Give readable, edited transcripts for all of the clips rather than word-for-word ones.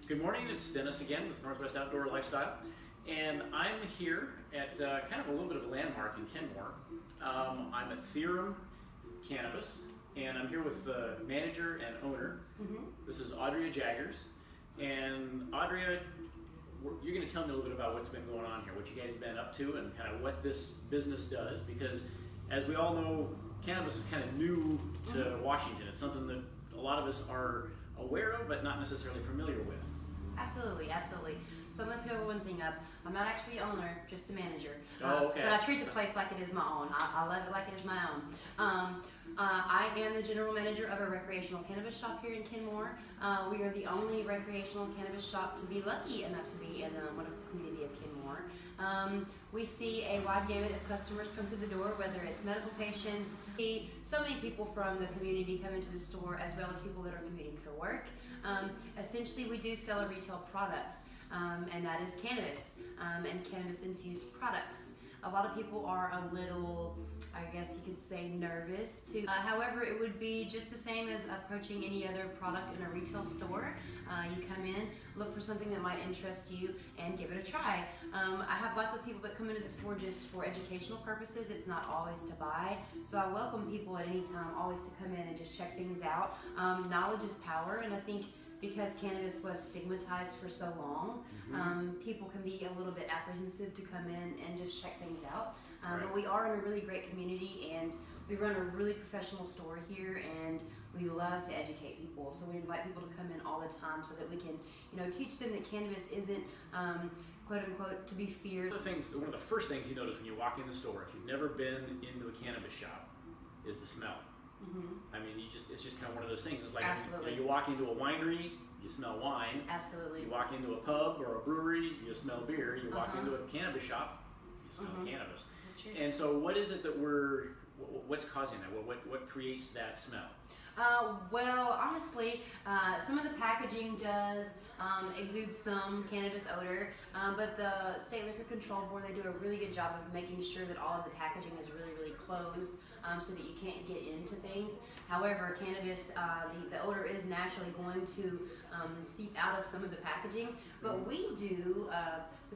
Good morning, it's Dennis again with Northwest Outdoor Lifestyle, and I'm here at kind of a little bit of a landmark in Kenmore. I'm at Theorem Cannabis, and I'm here with the manager and owner. This is Audria Jaggers, and Audria, you're going to tell me a little bit about what's been going on here, what you guys have been up to, and kind of what this business does, because as we all know, cannabis is kind of new to Washington. It's something that a lot of us are aware of, but not necessarily familiar with. Absolutely, absolutely. So I'm going to clear one thing up. I'm not actually the owner, just the manager. Oh, okay. But I treat the place like it is my own. I love it like it is my own. I am the general manager of a recreational cannabis shop here in Kenmore. We are the only recreational cannabis shop to be lucky enough to be in the wonderful community of Kenmore. We see a wide gamut of customers come through the door, whether it's medical patients. We see so many people from the community come into the store, as well as people that are commuting for work. Essentially, we do sell a retail product, and that is cannabis and cannabis-infused products. A lot of people are a little, I guess you could say, nervous to. However, it would be just the same as approaching any other product in a retail store. You come in, look for something that might interest you, and give it a try. I have lots of people that come into the store just for educational purposes. It's not always to buy. So I welcome people at any time always to come in and just check things out. Knowledge is power, and I think because cannabis was stigmatized for so long, people can be a little bit apprehensive to come in and just check things out. But we are in a really great community, and we run a really professional store here, and we love to educate people. So we invite people to come in all the time so that we can, teach them that cannabis isn't, quote unquote, to be feared. One of the first things you notice when you walk in the store, if you've never been into a cannabis shop, is the smell. I mean, it's just kind of one of those things. It's like you walk into a winery, you smell wine. Absolutely. You walk into a pub or a brewery, you smell beer. You walk into a cannabis shop, you smell cannabis. This is true. And so, what is it that what's causing that? What creates that smell? Well, honestly, some of the packaging does exude some cannabis odor, but the State Liquor Control Board, they do a really good job of making sure that all of the packaging is really, really closed so that you can't get into things. However, cannabis, the odor is naturally going to seep out of some of the packaging, but we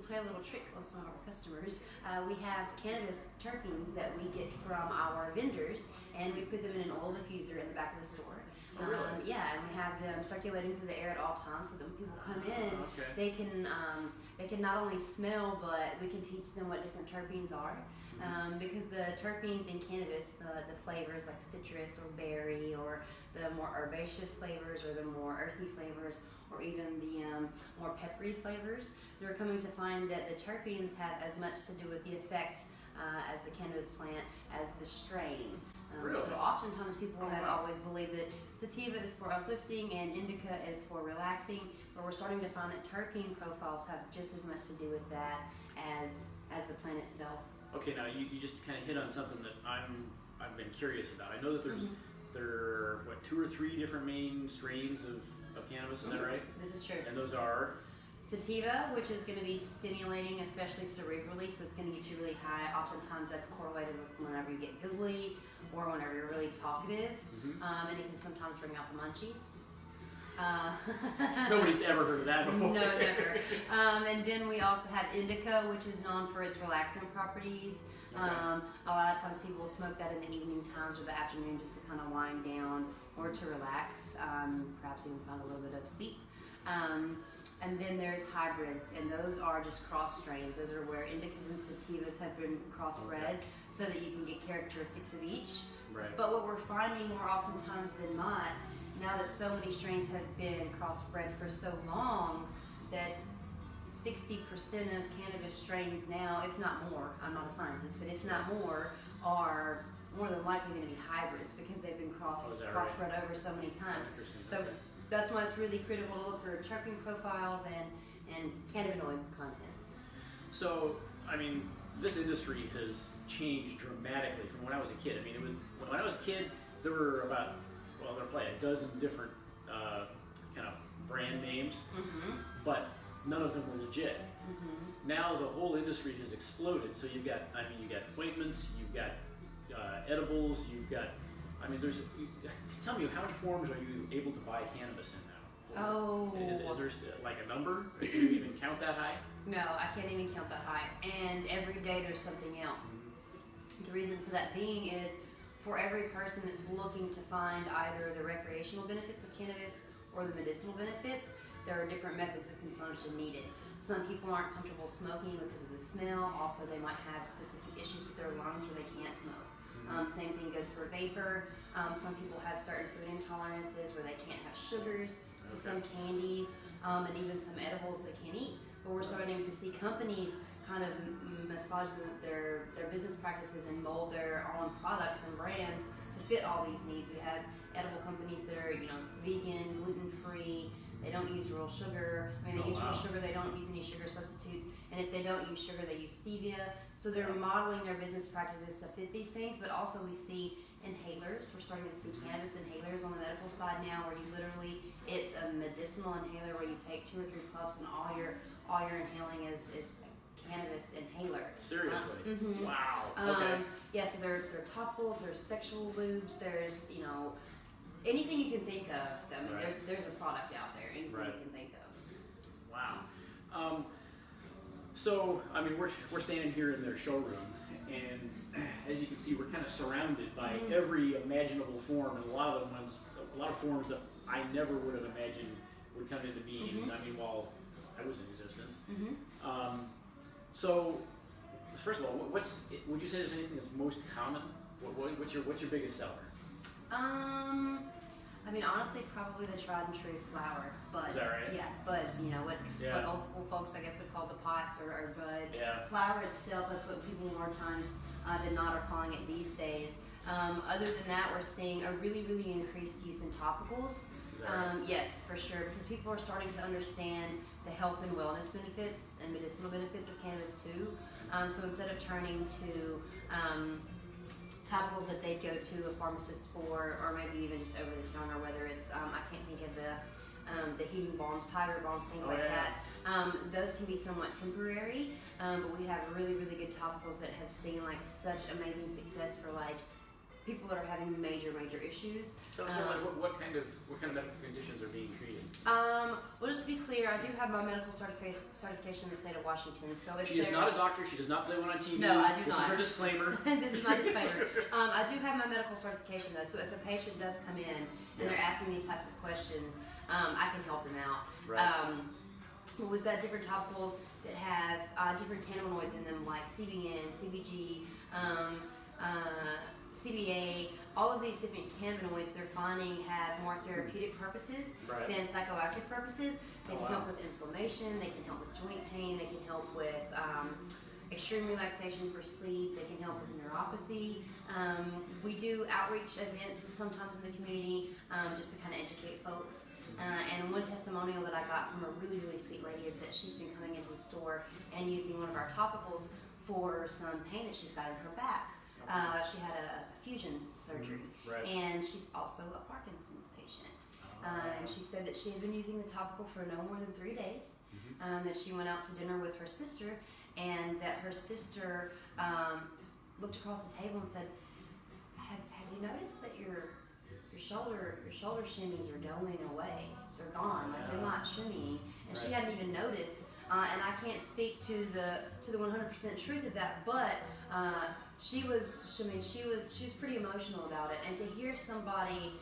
play a little trick on some of our customers. We have cannabis terpenes that we get from our vendors, and we put them in an oil diffuser in the back of the store. Oh, really? Yeah, and we have them circulating through the air at all times, so that when people come in, they can not only smell, but we can teach them what different terpenes are. Because the terpenes in cannabis, the flavors like citrus or berry, or the more herbaceous flavors, or the more earthy flavors, or even the more peppery flavors, they're coming to find that the terpenes have as much to do with the effect as the cannabis plant as the strain. Really? So oftentimes people have always believed that sativa is for uplifting and indica is for relaxing, but we're starting to find that terpene profiles have just as much to do with that as the plant itself. Okay, now you just kind of hit on something that I've been curious about. I know that there are 2 or 3 different main strains of cannabis. Is that right? This is true. And those are sativa, which is going to be stimulating, especially cerebrally, so it's going to get you really high. Oftentimes that's correlated with whenever you get googly or whenever you're really talkative, and it can sometimes bring out the munchies. Nobody's ever heard of that before. No, never. And then we also have indica, which is known for its relaxing properties. A lot of times people will smoke that in the evening times or the afternoon just to kind of wind down or to relax, perhaps even find a little bit of sleep. And then there's hybrids, and those are just cross strains. Those are where indicas and sativas have been crossbred so that you can get characteristics of each. Right. But what we're finding more oftentimes than not, now that so many strains have been crossbred for so long, that 60% of cannabis strains now, if not more, I'm not a scientist, but if not more, are more than likely going to be hybrids because they've been crossbred over so many times. So that's why it's really critical to look for terpene profiles and cannabinoid contents. So, I mean, this industry has changed dramatically from when I was a kid. I mean, when I was a kid, there were about, there were probably a dozen different kind of brand names, but none of them were legit. Now the whole industry has exploded. So you've got ointments, you've got edibles, you've got, tell me, how many forms are you able to buy cannabis in now? Oh. Is there like a number? Can you even count that high? No, I can't even count that high. And every day there's something else. The reason for that being is for every person that's looking to find either the recreational benefits of cannabis or the medicinal benefits, there are different methods of consumption needed. Some people aren't comfortable smoking because of the smell. Also, they might have specific issues with their lungs where they can't smoke. Same thing goes for vapor. Some people have certain food intolerances where they can't have sugars. So some candies and even some edibles they can't eat. But we're starting to see companies kind of massage their business practices and mold their own products and brands to fit all these needs. We have edible companies that are, vegan, gluten-free. They don't use real sugar. They use real sugar. They don't use any sugar substitutes. And if they don't use sugar, they use stevia. So they're modeling their business practices to fit these things. But also we see inhalers. We're starting to see cannabis inhalers on the medical side now, where you literally, it's a medicinal inhaler where you take 2 or 3 puffs and all you're inhaling is cannabis inhaler. Seriously? Wow. Okay. Yeah, so there are topicals, there's sexual lubes, there's, anything you can think of. I mean, there's a product out there, anything you can think of. Wow. So, I mean, we're standing here in their showroom, and as you can see, we're kind of surrounded by every imaginable form, and a lot of forms that I never would have imagined would come into being. I mean, while I was in existence. So, first of all, would you say there's anything that's most common? What's your biggest seller? I mean, honestly, probably the tried and true flower, buds. Is that right? Yeah, buds. What old school folks, I guess, would call the pots or bud. Yeah. Flower itself, that's what people more times than not are calling it these days. Other than that, we're seeing a really, really increased use in topicals. Yes, for sure, because people are starting to understand the health and wellness benefits and medicinal benefits of cannabis too. So instead of turning to topicals that they'd go to a pharmacist for, or maybe even just over the counter, whether it's I can't think of the heating balms, tiger balms, things like that. Those can be somewhat temporary, but we have really, really good topicals that have seen like such amazing success for like people that are having major issues. So like, what kind of medical conditions are being treated? Well, just to be clear, I do have my medical certification in the state of Washington. So if she is not a doctor. She does not play one on TV. No, I do not. This is her disclaimer. This is my disclaimer. I do have my medical certification though, so if a patient does come in and they're asking these types of questions, I can help them out. Right. We've got different topicals that have different cannabinoids in them, like CBN, CBG, CBA. All of these different cannabinoids they're finding have more therapeutic purposes than psychoactive purposes. They can help with inflammation, they can help with joint pain, they can help with extreme relaxation for sleep, they can help with neuropathy. We do outreach events sometimes in the community just to kind of educate folks. And one testimonial that I got from a really, really sweet lady is that she's been coming into the store and using one of our topicals for some pain that she's got in her back. She had a fusion surgery, and she's also a Parkinson's patient. And she said that she had been using the topical for no more than 3 days, that she went out to dinner with her sister, and that her sister looked across the table and said, have you noticed that your shoulder shimmies are going away? They're gone, like they're not shimmying. And she hadn't even noticed. And I can't speak to the 100% truth of that, but she was pretty emotional about it. And to hear somebody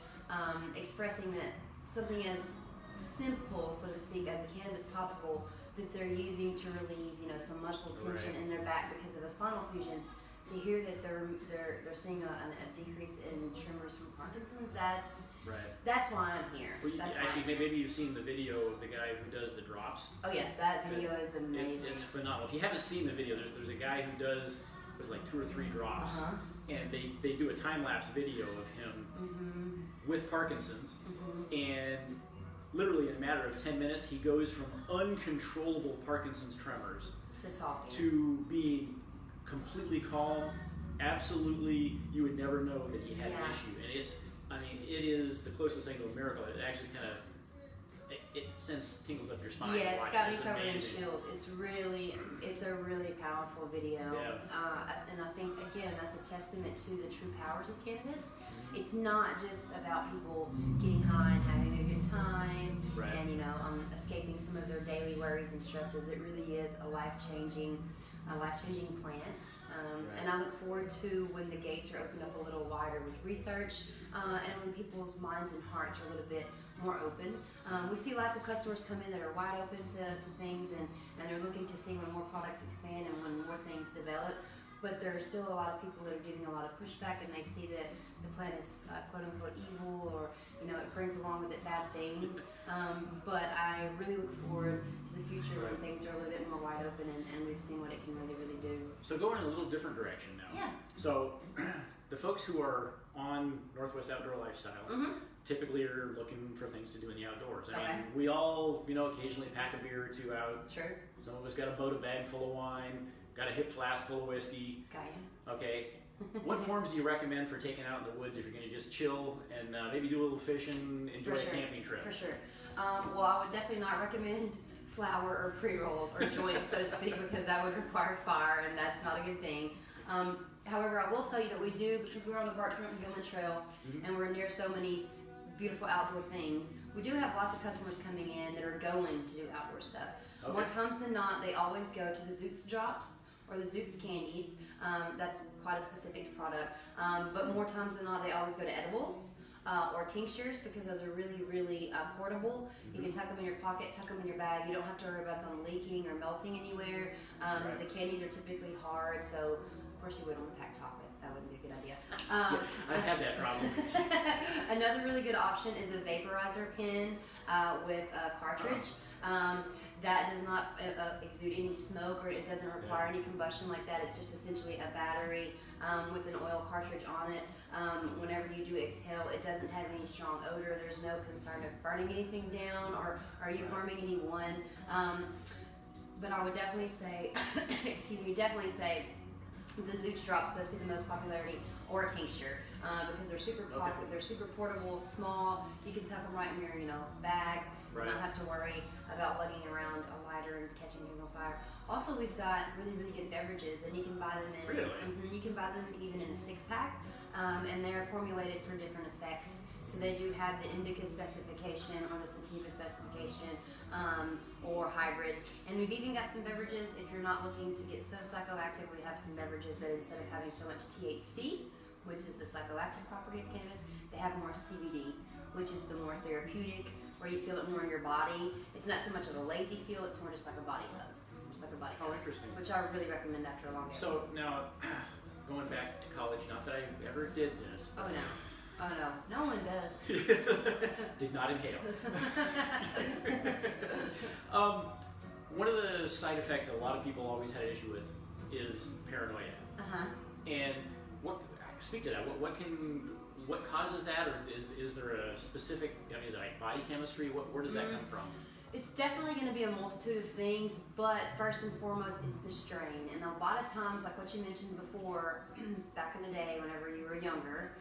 expressing that something as simple, so to speak, as a cannabis topical that they're using to relieve, some muscle tension in their back because of a spinal fusion, to hear that they're seeing a decrease in tremors from Parkinson's, that's why I'm here. Well, maybe you've seen the video of the guy who does the drops. Oh yeah, that video is amazing. It's phenomenal. If you haven't seen the video, there's a guy who does like 2 or 3 drops, and they do a time-lapse video of him with Parkinson's, and literally in a matter of 10 minutes, he goes from uncontrollable Parkinson's tremors to being completely calm. Absolutely, you would never know that he had an issue, and it is the closest thing to a miracle. It actually kind of it sends tingles up your spine. Yeah, it's got me covered in chills. It's a really powerful powerful video. And I think, again, that's a testament to the true powers of cannabis. It's not just about people getting high and having a good time and, you know, escaping some of their daily worries and stresses. It really is a life-changing plant. And I look forward to when the gates are opened up a little wider with research and when people's minds and hearts are a little bit more open. We see lots of customers come in that are wide open to things and they're looking to see when more products expand and when more things develop. But there are still a lot of people that are giving a lot of pushback, and they see that the plant is quote unquote evil, or you know, it brings along with it bad things. But I really look forward to the future when things are a little bit more wide open and we've seen what it can really, really do. So going in a little different direction now. Yeah. So the folks who are on Northwest Outdoor Lifestyle typically are looking for things to do in the outdoors. I mean, we all, you know, occasionally pack a beer or two out. Sure. Some of us got a boat bag full of wine, got a hip flask full of whiskey. Got you. Okay. What forms do you recommend for taking out in the woods if you're going to just chill and maybe do a little fishing, enjoy a camping trip? For sure. Well, I would definitely not recommend flour or pre-rolls or joints, so to speak, because that would require fire, and that's not a good thing. However, I will tell you that we do, because we're on the Bark Mountain Gilman Trail and we're near so many beautiful outdoor things, we do have lots of customers coming in that are going to do outdoor stuff. Okay. More times than not, they always go to the Zoots drops or the Zoots candies. That's quite a specific product. But more times than not, they always go to edibles or tinctures, because those are really, really portable. You can tuck them in your pocket, tuck them in your bag. You don't have to worry about them leaking or melting anywhere. The candies are typically hard, so of course you wouldn't want to pack chocolate. That wouldn't be a good idea. I've had that problem. Another really good option is a vaporizer pen with a cartridge. That does not exude any smoke, or it doesn't require any combustion like that. It's just essentially a battery with an oil cartridge on it. Whenever you do exhale, it doesn't have any strong odor. There's no concern of burning anything down or are you harming anyone. But I would definitely say, definitely say the Zoots drops, those see the most popularity, or a tincture, because they're super popular, they're super portable, small. You can tuck them right in your, you know, bag. Not have to worry about lugging around a lighter and catching things on fire. Also, we've got really, really good beverages, and you can buy them in. You can buy them even in a 6-pack, and they're formulated for different effects. So they do have the indica specification or the sativa specification, or hybrid. And we've even got some beverages, if you're not looking to get so psychoactive, we have some beverages that instead of having so much THC, which is the psychoactive property of cannabis, they have more CBD, which is the more therapeutic, where you feel it more in your body. It's not so much of a lazy feel, it's more just like a body hug. Just like a body hug. Oh, interesting. Which I would really recommend after a long day. So now, going back to college, not that I ever did this. Oh no. Oh no. No one does. Did not inhale. One of the side effects that a lot of people always had an issue with is paranoia. And speak to that. What causes that, or is there a specific, I mean, is it like body chemistry? Where does that come from? It's definitely going to be a multitude of things, but first and foremost, it's the strain. And a lot of times, like what you mentioned before, back in the day, whenever you were younger,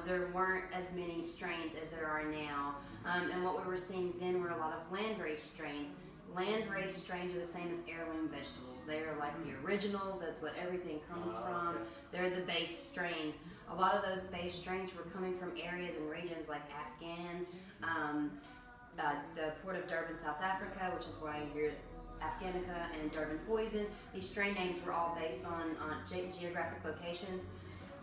there weren't as many strains as there are now. And what we were seeing then were a lot of land-raised strains. Land-raised strains are the same as heirloom vegetables. They are like the originals. That's what everything comes from. Okay. They're the base strains. A lot of those base strains were coming from areas and regions like Afghan, the port of Durban, South Africa, which is why you hear Afghanica and Durban poison. These strain names were all based on geographic locations,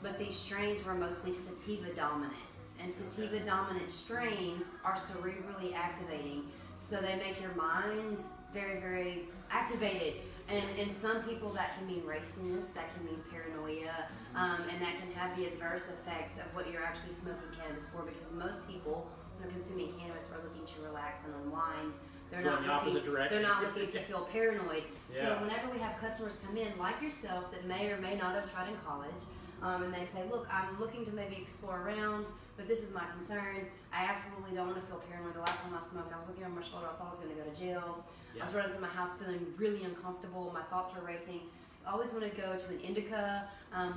but these strains were mostly sativa dominant. And sativa dominant strains are cerebrally activating, so they make your mind very, very activated. And in some people that can mean raciness, that can mean paranoia, and that can have the adverse effects of what you're actually smoking cannabis for, because most people, when they're consuming cannabis, are looking to relax and unwind. They're not looking to feel paranoid. So whenever we have customers come in, like yourselves, that may or may not have tried in college, and they say, look, I'm looking to maybe explore around, but this is my concern. I absolutely don't want to feel paranoid. The last time I smoked, I was looking over my shoulder. I thought I was going to go to jail. I was running through my house feeling really uncomfortable. My thoughts were racing. I always want to go to an indica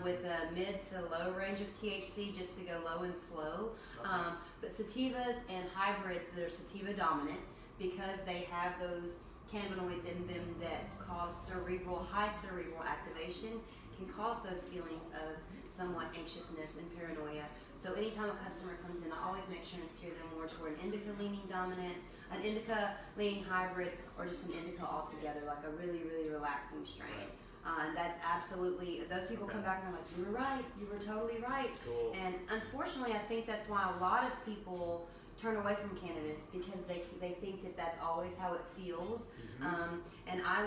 with a mid to low range of THC, just to go low and slow. But sativas and hybrids that are sativa dominant, because they have those cannabinoids in them that cause high cerebral activation can cause those feelings of somewhat anxiousness and paranoia. So anytime a customer comes in, I always make sure to steer them more toward an indica leaning dominant, an indica leaning hybrid, or just an indica altogether, like a really, really relaxing strain. And that's absolutely, those people come back and are like, you were right, you were totally right. Cool. And unfortunately, I think that's why a lot of people turn away from cannabis, because they think that that's always how it feels. And I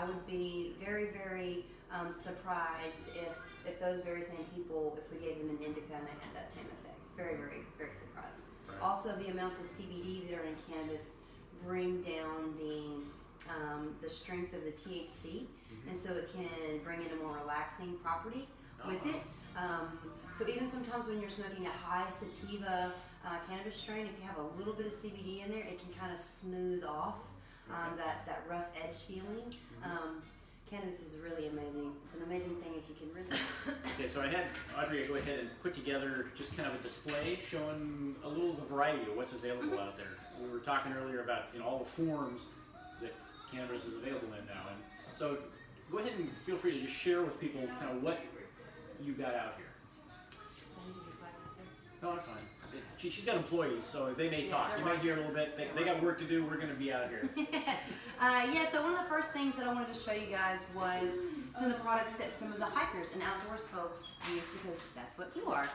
would be very, very surprised if those very same people, if we gave them an indica and they had that same effect. Very, very, very surprised. Right. Also, the amounts of CBD that are in cannabis bring down the strength of the THC, and so it can bring in a more relaxing property with it. So even sometimes when you're smoking a high sativa cannabis strain, if you have a little bit of CBD in there, it can kind of smooth off that rough edge feeling. Cannabis is really amazing. It's an amazing thing if you can really. Okay, so I had Audrey go ahead and put together just kind of a display showing a little of a variety of what's available out there. We were talking earlier about all the forms that cannabis is available in now, and so go ahead and feel free to just share with people kind of what you got out here. No, I'm fine. She's got employees, so they may talk. You might hear a little bit. They got work to do. We're going to be out here. So one of the first things that I wanted to show you guys was some of the products that some of the hikers and outdoors folks use, because that's what you are.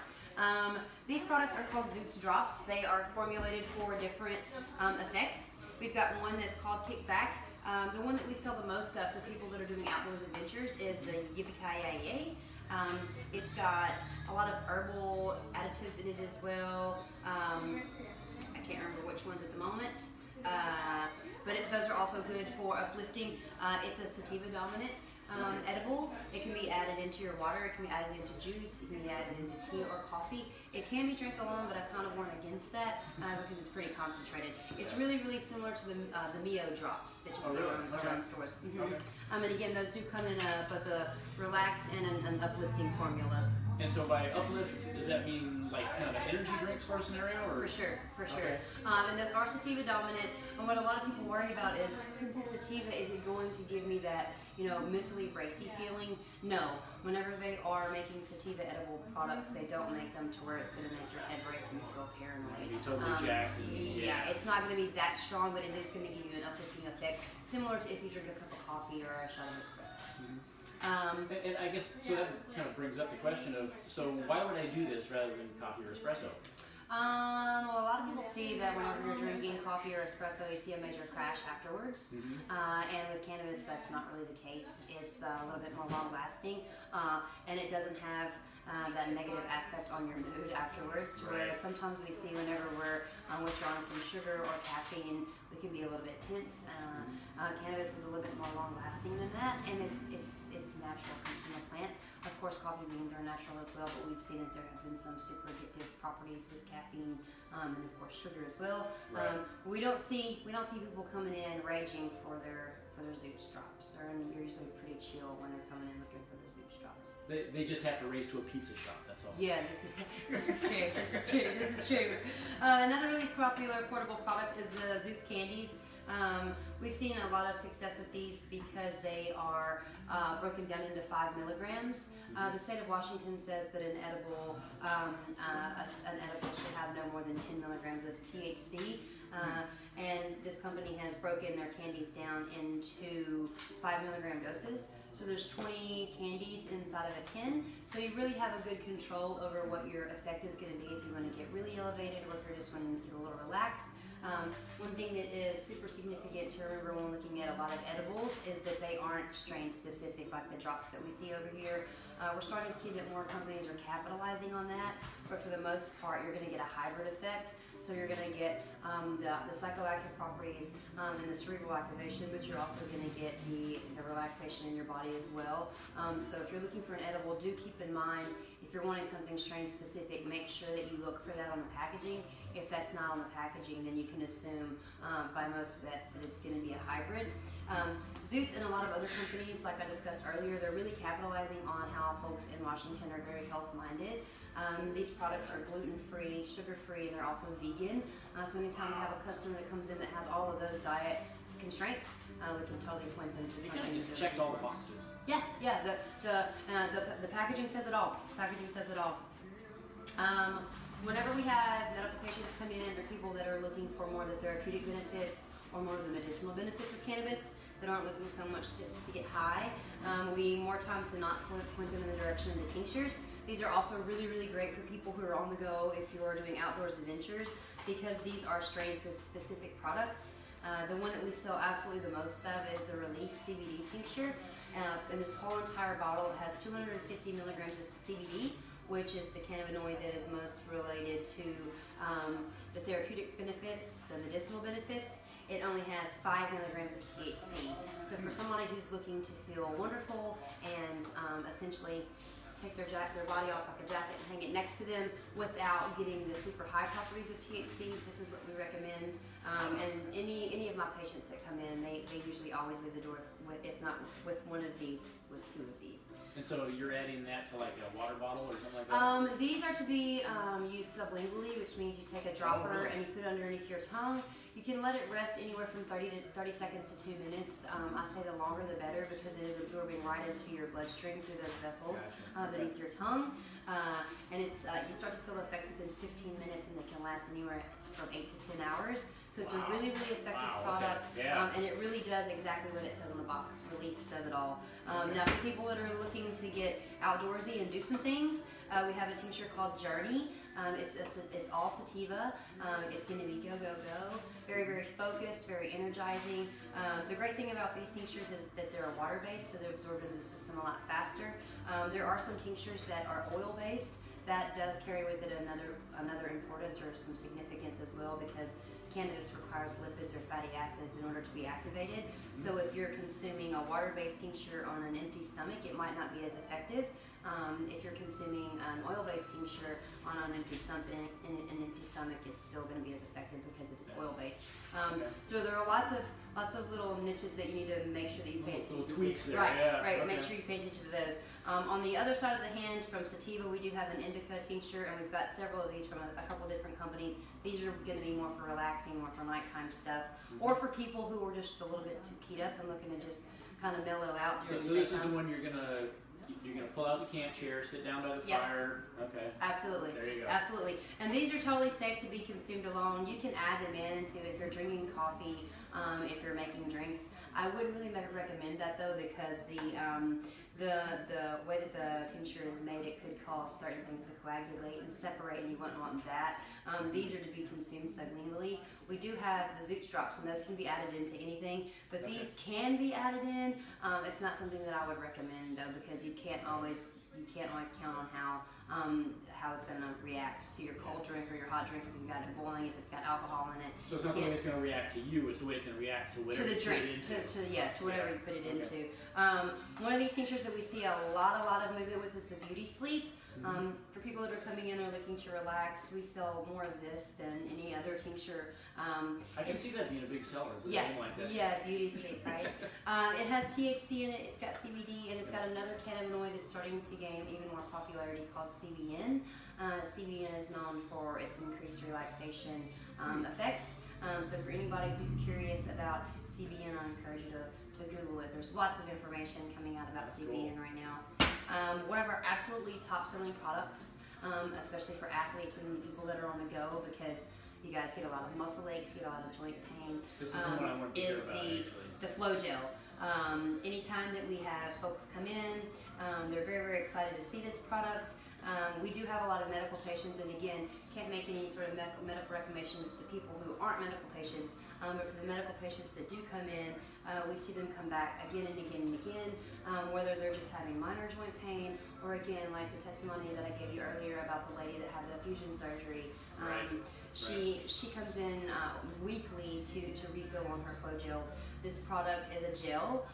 These products are called Zoots Drops. They are formulated for different effects. We've got one that's called Kickback. The one that we sell the most of for people that are doing outdoors adventures is the Yippee-Ki-Yay. It's got a lot of herbal additives in it as well. I can't remember which ones at the moment, but those are also good for uplifting. It's a sativa dominant edible. It can be added into your water, it can be added into juice, it can be added into tea or coffee. It can be drank alone, but I kind of warn against that because it's pretty concentrated. It's really, really similar to the Mio drops that you see around the drug stores. And again, those do come in both a relax and an uplifting formula. And so by uplift, does that mean like kind of an energy drink sort of scenario? Or? For sure. Okay. And those are sativa dominant. And what a lot of people worry about is, since it's sativa, is it going to give me that, mentally racy feeling? No. Whenever they are making sativa edible products, they don't make them to where it's going to make your head race and you feel paranoid. Be totally jacked. Yeah, it's not going to be that strong, but it is going to give you an uplifting effect, similar to if you drink a cup of coffee or a shot of espresso. And I guess, so that kind of brings up the question of, so why would I do this rather than coffee or espresso? Well, a lot of people see that whenever you're drinking coffee or espresso, you see a major crash afterwards. And with cannabis, that's not really the case. It's a little bit more long-lasting, and it doesn't have that negative effect on your mood afterwards, to where sometimes we see whenever we're withdrawing from sugar or caffeine, we can be a little bit tense. Cannabis is a little bit more long-lasting than that, and it's natural, comes from a plant. Of course, coffee beans are natural as well, but we've seen that there have been some super addictive properties with caffeine, and of course sugar as well. We don't see people coming in raging for their Zoots drops. They're usually pretty chill when they're coming in looking for their Zoots drops. They just have to race to a pizza shop, that's all. Yeah, this is true. Another really popular portable product is the Zoots candies. We've seen a lot of success with these because they are broken down into 5 milligrams. The state of Washington says that an edible should have no more than 10 milligrams of THC. And this company has broken their candies down into 5 milligram doses. So there's 20 candies inside of a tin. So you really have a good control over what your effect is going to be if you want to get really elevated or if you're just wanting to get a little relaxed. One thing that is super significant to remember when looking at a lot of edibles is that they aren't strain specific like the drops that we see over here. We're starting to see that more companies are capitalizing on that, but for the most part, you're going to get a hybrid effect. So you're going to get the psychoactive properties and the cerebral activation, but you're also going to get the relaxation in your body as well. So if you're looking for an edible, do keep in mind, if you're wanting something strain specific, make sure that you look for that on the packaging. If that's not on the packaging, then you can assume by most bets that it's going to be a hybrid. Zoots and a lot of other companies, like I discussed earlier, they're really capitalizing on how folks in Washington are very health-minded. These products are gluten-free, sugar-free, and they're also vegan. So anytime we have a customer that comes in that has all of those diet constraints, we can totally point them to You something. kind of just checked all the boxes. Yeah. The packaging says it all. Packaging says it all. Whenever we have medical patients come in, or people that are looking for more of the therapeutic benefits or more of the medicinal benefits of cannabis, that aren't looking so much just to get high, we more times than not point them in the direction of the tinctures. These are also really, really great for people who are on the go if you're doing outdoors adventures, because these are strain-specific products. The one that we sell absolutely the most of is the Relief CBD tincture. In this whole entire bottle, it has 250 milligrams of CBD, which is the cannabinoid that is most related to the therapeutic benefits, the medicinal benefits. It only has 5 milligrams of THC. So for somebody who's looking to feel wonderful and essentially take their body off like a jacket and hang it next to them without getting the super high properties of THC, this is what we recommend. And any of my patients that come in, they usually always leave the door with, if not with one of these, with 2 of these. And so you're adding that to like a water bottle or something like that? These are to be used sublingually, which means you take a dropper and you put it underneath your tongue. You can let it rest anywhere from 30 seconds to 2 minutes. I say the longer the better, because it is absorbing right into your bloodstream through those vessels beneath your tongue. And it's you start to feel the effects within 15 minutes, and they can last anywhere from 8 to 10 hours. So it's a really, really effective product, and it really does exactly what it says on the box. Relief says it all. Now, for people that are looking to get outdoorsy and do some things, we have a tincture called Journey. It's all sativa. It's going to be go, go, go. Very, very focused, very energizing. The great thing about these tinctures is that they're water-based, so they're absorbed into the system a lot faster. There are some tinctures that are oil-based. That does carry with it another importance or some significance as well, because cannabis requires lipids or fatty acids in order to be activated. So if you're consuming a water-based tincture on an empty stomach, it might not be as effective. If you're consuming an oil-based tincture on an empty stomach, it's still going to be as effective because it is oil-based. So there are lots of little niches that you need to make sure that you pay attention to. Tweaks there. Right. Make sure you pay attention to those. On the other side of the hand, from sativa, we do have an indica tincture, and we've got several of these from a couple different companies. These are going to be more for relaxing, more for nighttime stuff, or for people who are just a little bit too keyed up and looking to just kind of mellow out. So this is the one you're gonna pull out the camp chair, sit down by the fire. Okay. Absolutely. There you go. Absolutely. And these are totally safe to be consumed alone. You can add them in to if you're drinking coffee, if you're making drinks. I wouldn't really recommend that though, because the way that the tincture is made, it could cause certain things to coagulate and separate, and you wouldn't want that. These are to be consumed sublingually. We do have the Zoots drops, and those can be added into anything, but these can be added in. It's not something that I would recommend though, because you can't always count on how it's going to react to your cold drink or your hot drink if you've got it boiling, if it's got alcohol in it. So it's not the way it's going to react to you, it's the way it's going to react to whatever you put it into. To whatever you put it into. One of these tinctures that we see a lot of movement with is the Beauty Sleep. For people that are coming in or looking to relax, we sell more of this than any other tincture. I can see that being a big seller. Like that. Yeah, Beauty Sleep, right? It has THC in it, it's got CBD, and it's got another cannabinoid that's starting to gain even more popularity called CBN. CBN is known for its increased relaxation effects. So for anybody who's curious about CBN, I encourage you to Google it. There's lots of information coming out about CBN right now. One of our absolutely top selling products, especially for athletes and people that are on the go, because you guys get a lot of muscle aches, you get a lot of joint pain. This is what I want to hear about, the Flow Gel. Anytime that we have folks come in, they're very, very excited to see this product. We do have a lot of medical patients, and again, can't make any sort of medical recommendations to people who aren't medical patients, but for the medical patients that do come in, we see them come back again and again and again, whether they're just having minor joint pain, or again, like the testimony that I gave you earlier about the lady that had the fusion surgery. She comes in weekly to refill on her Flow Gels. This product is a gel,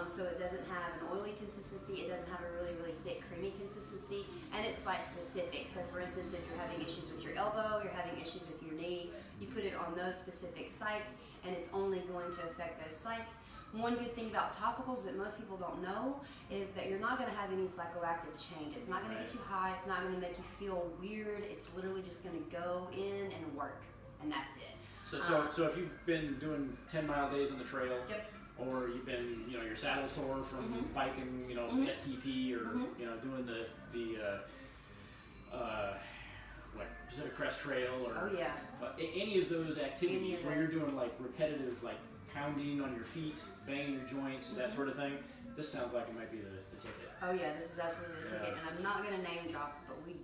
so it doesn't have an oily consistency, it doesn't have a really, really thick, creamy consistency, and it's site specific. So for instance, if you're having issues with your elbow, you're having issues with your knee, you put it on those specific sites, and it's only going to affect those sites. One good thing about topicals that most people don't know is that you're not going to have any psychoactive change. It's not going to get you high, it's not going to make you feel weird, it's literally just going to go in and work, and that's it. So if you've been doing 10-mile days on the trail, Yep. or you've been, you're saddle sore from biking, STP, or doing the what, Pacific Crest Trail, or Oh yeah. Any of those activities Any of where you're those. doing like repetitive, like pounding on your feet, banging your joints, that sort of thing. This sounds like it might be the ticket. Oh yeah, this is absolutely the ticket, and I'm not going to name drop, but we've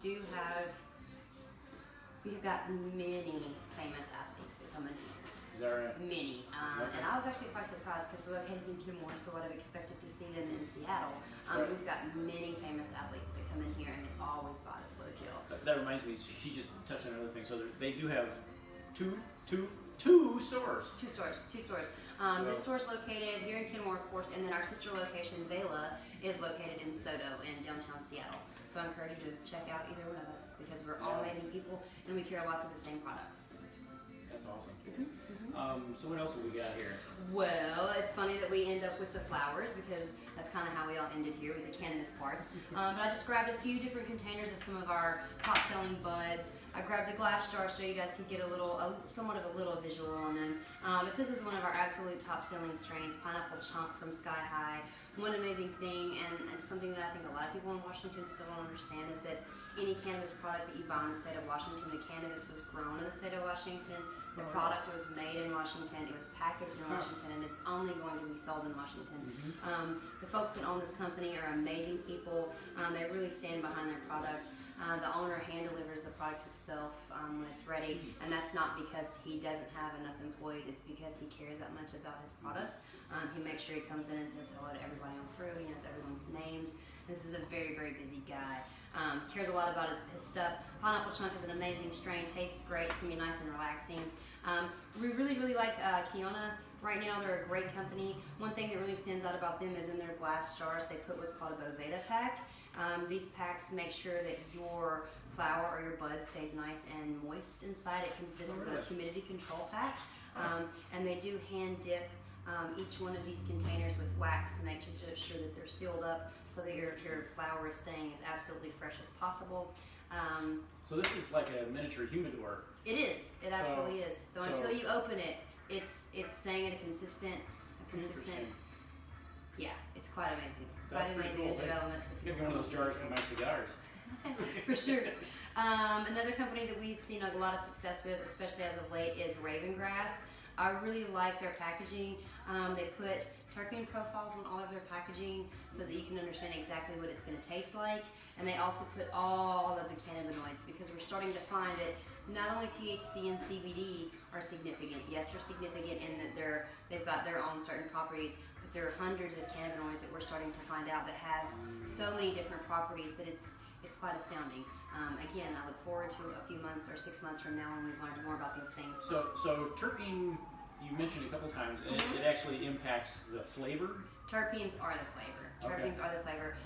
got many famous athletes that come in here. Is that right? Many, Okay. and I was actually quite surprised because we're located in Kenmore, so I'd have expected to see them in Seattle. Right. We've got many famous athletes that come in here, and they always buy the Flow Gel. That reminds me, she just touched on another thing. So they do have two stores. Two stores. This So- store is located here in Kenmore, of course, and then our sister location, Vela, is located in Soto in downtown Seattle. So I encourage you to check out either one of us because we're all amazing people and we carry lots of the same products. That's awesome. So what else have we got here? Well, it's funny that we end up with the flowers because that's kind of how we all ended here with the cannabis parts. But I just grabbed a few different containers of some of our top-selling buds. I grabbed the glass jar so you guys could get somewhat of a little visual on them. But this is one of our absolute top-selling strains, Pineapple Chunk from Sky High. One amazing thing, and something that I think a lot of people in Washington still don't understand, is that any cannabis product that you buy in the state of Washington, the cannabis was grown in the state of Washington, the product was made in Washington, it was packaged in Washington, and it's only going to be sold in Washington. The folks that own this company are amazing people. They really stand behind their product. The owner hand delivers the product himself when it's ready, and that's not because he doesn't have enough employees, it's because he cares that much about his product. He makes sure he comes in and says hello to everybody on crew, he knows everyone's names. This is a very, very busy guy. Cares a lot about his stuff. Pineapple Chunk is an amazing strain, tastes great, it's gonna be nice and relaxing. We really, really like Kiona. Right now, they're a great company. One thing that really stands out about them is in their glass jars, they put what's called a Boveda pack. These packs make sure that your flower or your bud stays nice and moist inside. This is a humidity control pack, and they do hand dip each one of these containers with wax to make sure that they're sealed up so that your flower is staying as absolutely fresh as possible. So this is like a miniature humidor. It is. It absolutely is. So until you open it, it's staying at a consistent. Interesting. Yeah, it's quite amazing. It's That's quite pretty amazing cool. the developments that Give people me one of those jars for my cigars. For sure. Another company that we've seen a lot of success with, especially as of late, is Raven Grass. I really like their packaging. They put terpene profiles on all of their packaging so that you can understand exactly what it's going to taste like. And they also put all of the cannabinoids because we're starting to find that not only THC and CBD are significant. Yes, they're significant in that they've got their own certain properties, but there are hundreds of cannabinoids that we're starting to find out that have so many different properties that it's quite astounding. Again, I look forward to a few months or 6 months from now when we've learned more about these things. So terpene, you mentioned a couple times, and it actually impacts the flavor. Terpenes are the flavor. Okay. Terpenes are the flavor.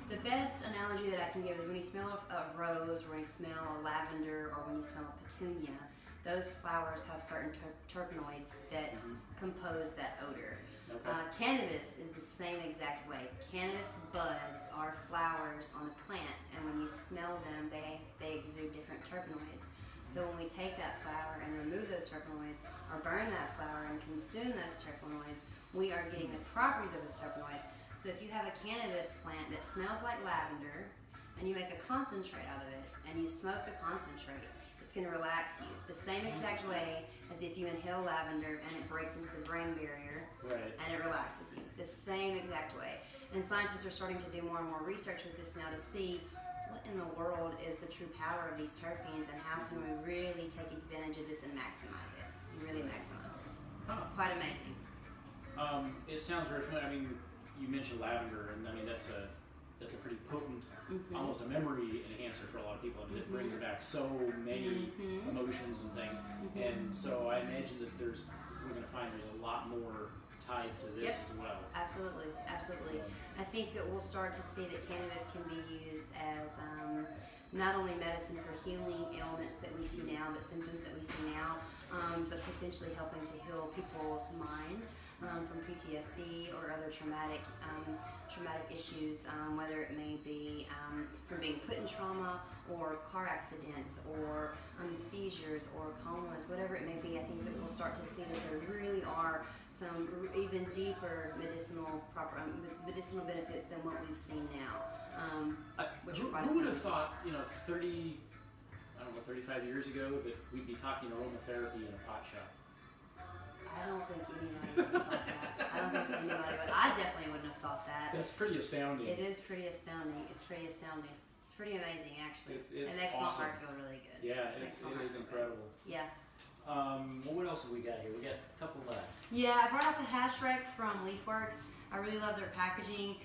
The best analogy that I can give is when you smell a rose, or when you smell a lavender, or when you smell a petunia, those flowers have certain terpenoids that compose that odor. Okay. Cannabis is the same exact way. Cannabis buds are flowers on a plant, and when you smell them, they exude different terpenoids. So when we take that flower and remove those terpenoids, or burn that flower and consume those terpenoids, we are getting the properties of those terpenoids. So if you have a cannabis plant that smells like lavender, and you make a concentrate out of it, and you smoke the concentrate, it's going to relax you. The same exact way as if you inhale lavender and it breaks into the brain barrier, and it relaxes you. The same exact way. And scientists are starting to do more and more research with this now to see what in the world is the true power of these terpenes and how can we really take advantage of this and maximize it. Really maximize it. It's quite amazing. It sounds very familiar. I mean, you mentioned lavender, and I mean that's a pretty potent, almost a memory enhancer for a lot of people. I mean, it brings back so many emotions and things, and so I imagine that we're going to find there's a lot more tied to this as well. Absolutely, absolutely. I think that we'll start to see that cannabis can be used as not only medicine for healing ailments that we see now, but symptoms that we see now, but potentially helping to heal people's minds from PTSD or other traumatic issues, whether it may be from being put in trauma or car accidents or seizures or comas, whatever it may be. I think that we'll start to see that there really are some even deeper medicinal benefits than what we've seen now. Who would have thought, 35 years ago that we'd be talking aromatherapy in a pot shop? I don't think anybody would have thought that. I don't think anybody would. I definitely wouldn't have thought that. That's pretty astounding. It is pretty astounding. It's pretty astounding. It's pretty amazing, actually. It's it makes awesome. my heart feel really good. Yeah, it is incredible. Yeah. Well, what else have we got here? We got a couple left. Yeah, I brought out the hash wreck from LeafWorks. I really love their packaging.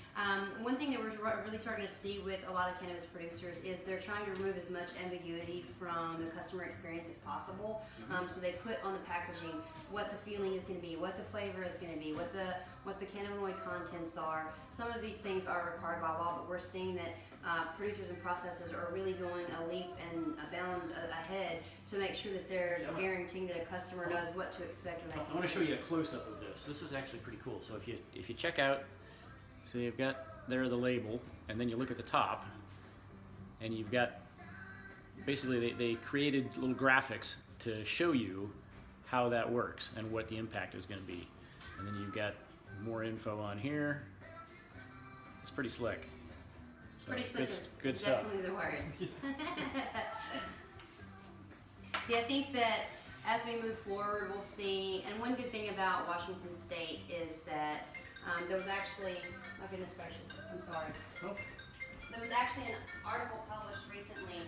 One thing that we're really starting to see with a lot of cannabis producers is they're trying to remove as much ambiguity from the customer experience as possible. So they put on the packaging what the feeling is going to be, what the flavor is going to be, what the cannabinoid contents are. Some of these things are required by law, but we're seeing that producers and processors are really going a leap and a bound ahead to make sure that they're guaranteeing that a customer knows what to expect when they I want to show you a close-up of this. This is actually pretty cool. So if you check out, so you've got there the label, and then you look at the top, and you've got basically they created little graphics to show you how that works and what the impact is going to be. And then you've got more info on here. It's pretty slick. So pretty slick. Good stuff. Definitely the words. Yeah, I think that as we move forward, we'll see. And one good thing about Washington State is that there was actually, my goodness gracious, I'm sorry. Oh. There was actually an article published recently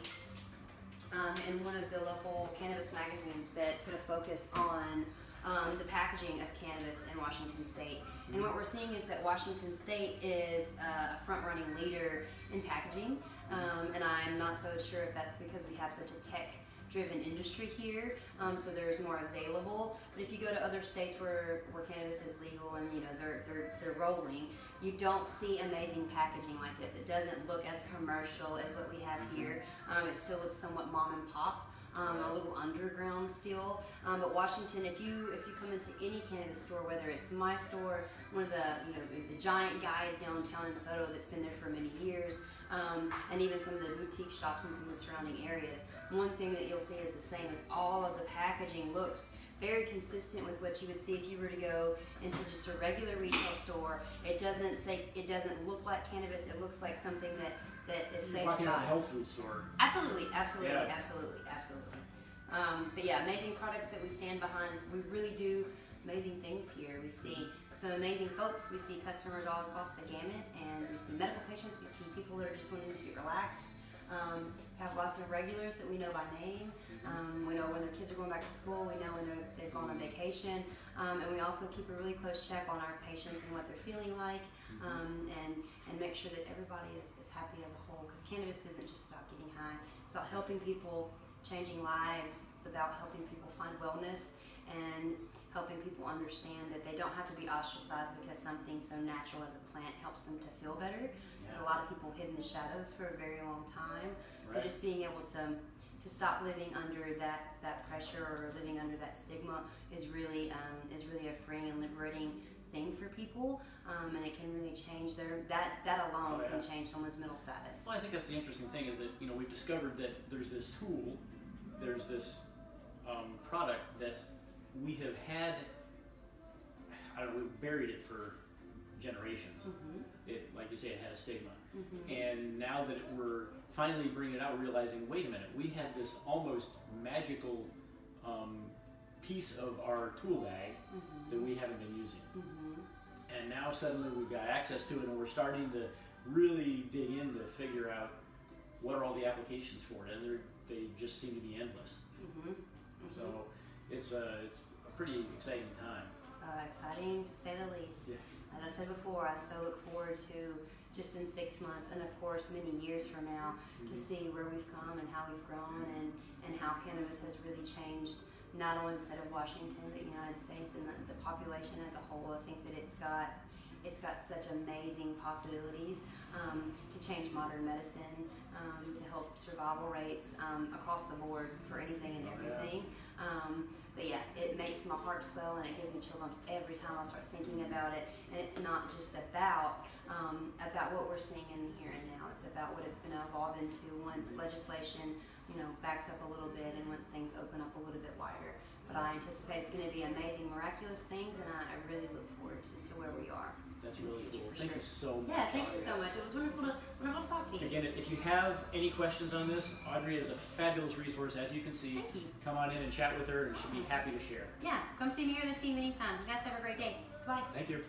in one of the local cannabis magazines that put a focus on the packaging of cannabis in Washington State. And what we're seeing is that Washington State is a front-running leader in packaging. And I'm not so sure if that's because we have such a tech-driven industry here, so there's more available. But if you go to other states where cannabis is legal and they're rolling, you don't see amazing packaging like this. It doesn't look as commercial as what we have here. It still looks somewhat mom and pop. A little underground still, but Washington, if you come into any cannabis store, whether it's my store, one of the giant guys downtown in Soto that's been there for many years, and even some of the boutique shops in some of the surrounding areas, one thing that you'll see is the same as all of the packaging looks very consistent with what you would see if you were to go into just a regular retail store. It doesn't look like cannabis. It looks like something that is safe to buy. You're talking about a health food store. Absolutely. Yeah. But yeah, amazing products that we stand behind. We really do amazing things here. We see some amazing folks. We see customers all across the gamut, and we see medical patients. We see people that are just wanting to get relaxed. Have lots of regulars that we know by name. We know when their kids are going back to school. We know when they've gone on vacation. And we also keep a really close check on our patients and what they're feeling like, and make sure that everybody is happy as a whole. Because cannabis isn't just about getting high. It's about helping people, changing lives. It's about helping people find wellness and helping people understand that they don't have to be ostracized because something so natural as a plant helps them to feel better. Because a lot of people hid in the shadows for a very long time. So just being able to stop living under that pressure or living under that stigma is really a freeing and liberating thing for people, and it can really change that alone can change someone's mental status. Well, I think that's the interesting thing is that we've discovered that there's this tool, there's this product that we have had. We've buried it for generations. It, like you say, it had a stigma, and now that we're finally bringing it out, we're realizing, wait a minute, we had this almost magical piece of our tool bag that we haven't been using. And now suddenly we've got access to it, and we're starting to really dig in to figure out what are all the applications for it, and they just seem to be endless. So it's a pretty exciting time. Exciting to say the least. Yeah. As I said before, I so look forward to just in 6 months, and of course many years from now, to see where we've come and how we've grown, and how cannabis has really changed not only the state of Washington but the United States and the population as a whole. I think that it's got such amazing possibilities. to change modern medicine, to help survival rates across the board for anything and everything. But yeah, it makes my heart swell and it gives me chill bumps every time I start thinking about it. And it's not just about what we're seeing in the here and now. It's about what it's going to evolve into once legislation, backs up a little bit and once things open up a little bit wider. But I anticipate it's going to be amazing, miraculous things, and I really look forward to where we are. That's really cool. For Thank sure. you so much. Yeah, thank you so much. It was wonderful to talk to you. Again, if you have any questions on this, Audrey is a fabulous resource, as you can see. Thank you. Come on in and chat with her, and she'll be happy to share. Yeah, come see me or the team anytime. You guys have a great day. Bye. Thank you.